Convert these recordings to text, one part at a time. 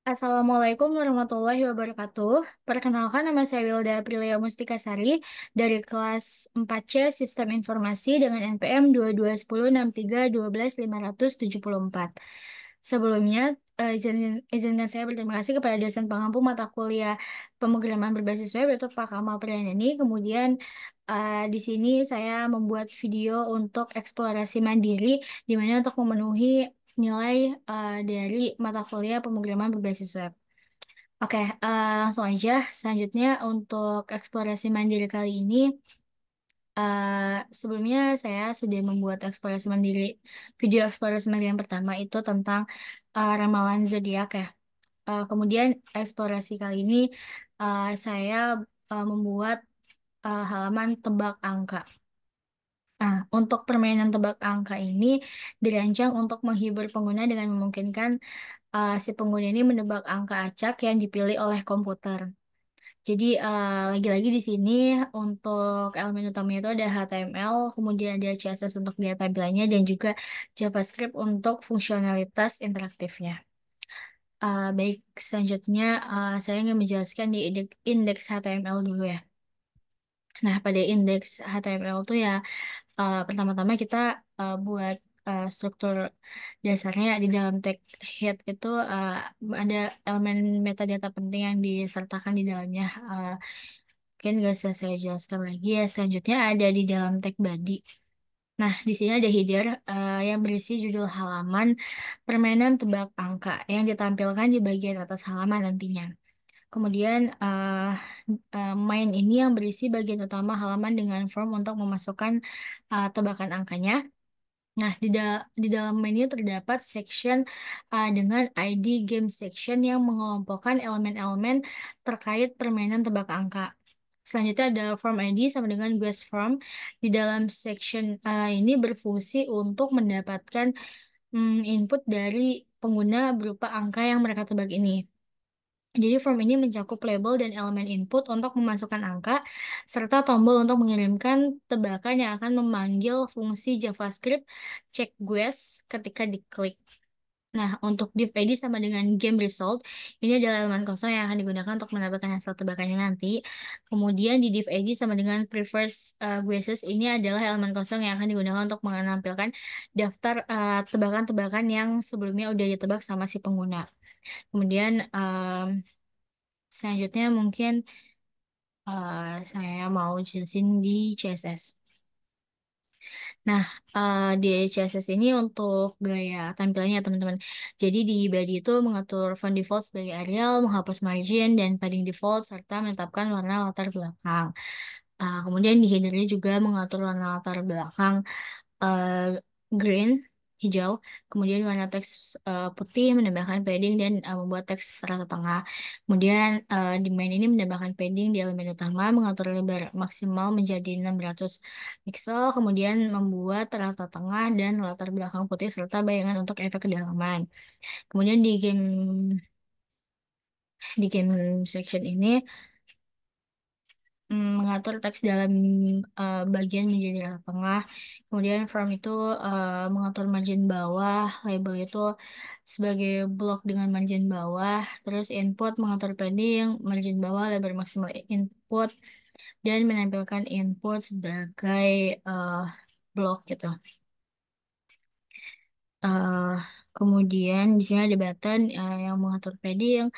Assalamualaikum warahmatullahi wabarakatuh. Perkenalkan, nama saya Wilda Aprilia Mustikasari dari kelas 4C Sistem Informasi dengan NPM 221063125574. Sebelumnya, izinkan saya berterima kasih kepada dosen pengampu mata kuliah pemrograman berbasis web yaitu Pak Kamal Priandani. Kemudian di sini saya membuat video untuk eksplorasi mandiri, di mana untuk memenuhi nilai dari mata kuliah pemrograman berbasis web. Oke, langsung aja. Selanjutnya untuk eksplorasi mandiri kali ini, sebelumnya saya sudah membuat eksplorasi mandiri, video eksplorasi mandiri yang pertama itu tentang ramalan zodiak ya. Kemudian eksplorasi kali ini saya membuat halaman tebak angka. Nah, untuk permainan tebak angka ini dirancang untuk menghibur pengguna dengan memungkinkan si pengguna ini menebak angka acak yang dipilih oleh komputer. Jadi lagi-lagi di sini untuk elemen utamanya itu ada HTML, kemudian ada CSS untuk daya tampilannya dan juga JavaScript untuk fungsionalitas interaktifnya. Baik, selanjutnya saya ingin menjelaskan di indeks HTML dulu ya. Nah, pada indeks HTML tuh ya pertama-tama kita buat struktur dasarnya di dalam tag head itu ada elemen metadata penting yang disertakan di dalamnya. Mungkin gak usah saya jelaskan lagi ya. Selanjutnya ada di dalam tag body. Nah, di sini ada header yang berisi judul halaman permainan tebak angka yang ditampilkan di bagian atas halaman nantinya. Kemudian main ini yang berisi bagian utama halaman dengan form untuk memasukkan tebakan angkanya. Nah, di dalam menu terdapat section dengan ID game section yang mengelompokkan elemen-elemen terkait permainan tebak angka. Selanjutnya ada form ID sama dengan guest form. Di dalam section ini berfungsi untuk mendapatkan input dari pengguna berupa angka yang mereka tebak ini. Jadi form ini mencakup label dan elemen input untuk memasukkan angka, serta tombol untuk mengirimkan tebakan yang akan memanggil fungsi JavaScript check guess ketika diklik. Nah, untuk div ID sama dengan game result, ini adalah elemen kosong yang akan digunakan untuk mendapatkan hasil tebakannya nanti. Kemudian di div ID sama dengan prefers guesses, ini adalah elemen kosong yang akan digunakan untuk menampilkan daftar tebakan-tebakan yang sebelumnya udah ditebak sama si pengguna. Kemudian selanjutnya mungkin saya mau jelasin di CSS. Nah, di CSS ini untuk gaya tampilannya teman-teman. Jadi di body itu mengatur font default sebagai Arial, menghapus margin dan padding default, serta menetapkan warna latar belakang. Kemudian di headernya juga mengatur warna latar belakang eh, green, hijau, kemudian warna teks putih, menambahkan padding dan membuat teks rata tengah. Kemudian di main ini menambahkan padding di elemen utama, mengatur lebar maksimal menjadi 600 pixel, kemudian membuat rata tengah dan latar belakang putih serta bayangan untuk efek kedalaman. Kemudian di game section ini mengatur teks dalam bagian menjadi rata tengah. Kemudian from itu mengatur margin bawah, label itu sebagai blok dengan margin bawah. Terus input mengatur padding, margin bawah, lebar maksimal input, dan menampilkan input sebagai uh, blok gitu. Uh, Kemudian di sini ada button yang mengatur padding,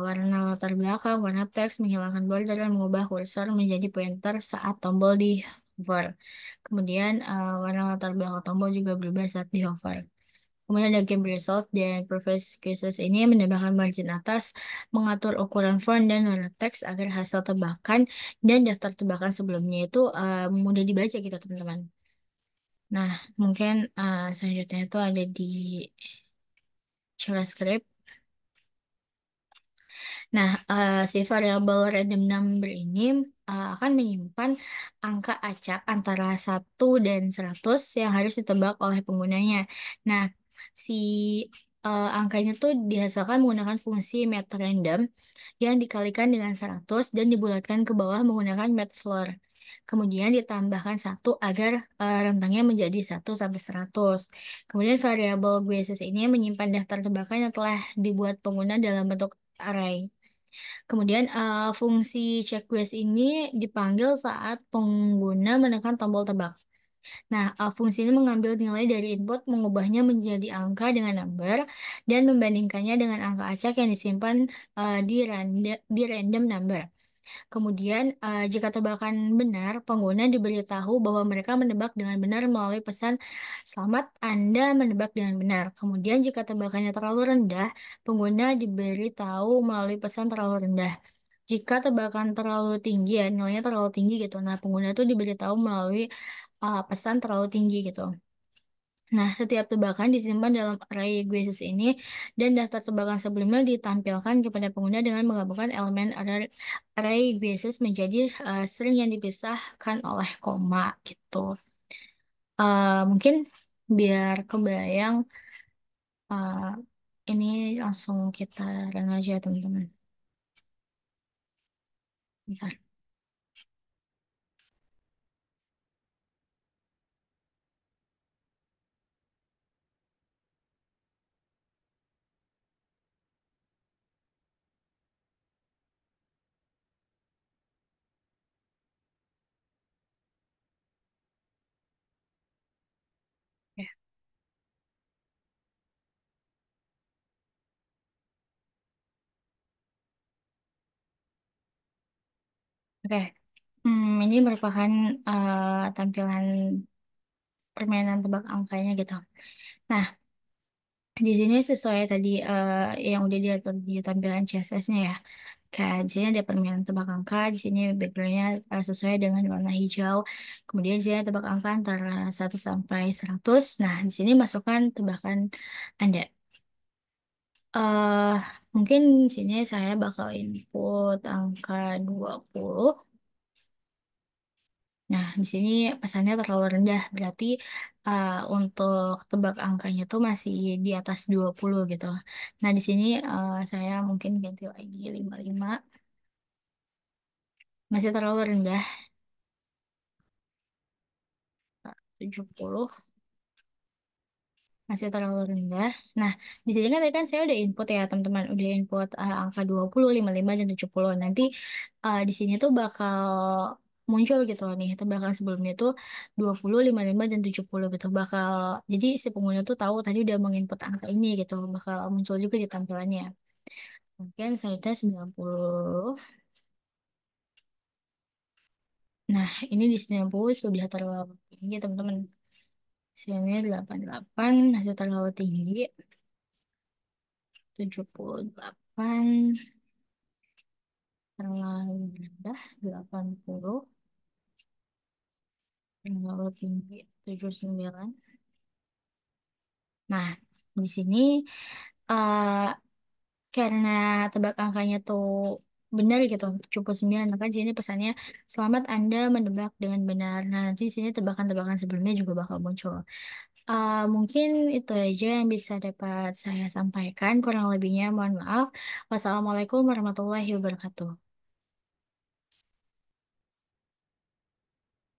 warna latar belakang, warna teks, menghilangkan border, dan mengubah kursor menjadi pointer saat tombol di hover. Kemudian warna latar belakang tombol juga berubah saat di hover. Kemudian ada game result dan preface quizzes ini menambahkan margin atas, mengatur ukuran font dan warna teks agar hasil tebakan dan daftar tebakan sebelumnya itu mudah dibaca gitu teman-teman. Nah, mungkin selanjutnya itu ada di JavaScript. Nah, si variabel random number ini akan menyimpan angka acak antara 1 dan 100 yang harus ditebak oleh penggunanya. Nah, si angka ini tuh dihasilkan menggunakan fungsi math_random yang dikalikan dengan 100 dan dibulatkan ke bawah menggunakan math_floor. Kemudian ditambahkan satu agar rentangnya menjadi 1 sampai 100. Kemudian variabel basis ini menyimpan daftar tebakan yang telah dibuat pengguna dalam bentuk array. Kemudian fungsi check guess ini dipanggil saat pengguna menekan tombol tebak. Nah, fungsi ini mengambil nilai dari input, mengubahnya menjadi angka dengan number, dan membandingkannya dengan angka acak yang disimpan di random number. Kemudian, jika tebakan benar, pengguna diberitahu bahwa mereka menebak dengan benar melalui pesan "Selamat, Anda menebak dengan benar." Kemudian, jika tebakannya terlalu rendah, pengguna diberitahu melalui pesan terlalu rendah. Jika tebakan terlalu tinggi ya, nilainya terlalu tinggi gitu. Nah, pengguna itu diberitahu melalui pesan terlalu tinggi gitu. Nah, setiap tebakan disimpan dalam array guesses ini dan daftar tebakan sebelumnya ditampilkan kepada pengguna dengan menggabungkan elemen array guesses menjadi string yang dipisahkan oleh koma gitu. Mungkin biar kebayang, uh, ini langsung kita run aja teman-teman. Bentar. Ya, oke. Ini merupakan tampilan permainan tebak angkanya gitu. Nah, di sini sesuai tadi yang udah diatur di tampilan CSS-nya ya. Kayak di sini ada permainan tebak angka, di sini background-nya sesuai dengan warna hijau. Kemudian di sini ada tebak angka antara 1 sampai 100. Nah, di sini masukkan tebakan Anda. eh Mungkin di sini saya bakal input angka 20. Nah, di sini pesannya terlalu rendah, berarti untuk tebak angkanya tuh masih di atas 20 gitu. Nah, di sini saya mungkin ganti lagi 55. Masih terlalu rendah, 70. Masih terlalu rendah. Nah, di sini kan tadi kan saya udah input ya, teman-teman. Udah input angka 20, 55, dan 70. Nanti di sini tuh bakal muncul gitu nih. Tebakan sebelumnya tuh 20, 55, dan 70 gitu. Jadi si pengguna tuh tahu tadi udah menginput angka ini gitu. Bakal muncul juga di tampilannya. Mungkin selanjutnya 90. Nah, ini di 90 sudah terlalu tinggi, teman-teman. Sini 88 masih terlalu tinggi. 78 terlalu rendah. 80 terlalu tinggi. 79. Nah, di sini eh karena tebak angkanya tuh benar gitu, 79, maka di sini pesannya "Selamat, Anda menebak dengan benar." Nah, nanti di sini tebakan-tebakan sebelumnya juga bakal muncul. Mungkin itu aja yang bisa dapat saya sampaikan. Kurang lebihnya mohon maaf. Wassalamualaikum warahmatullahi wabarakatuh.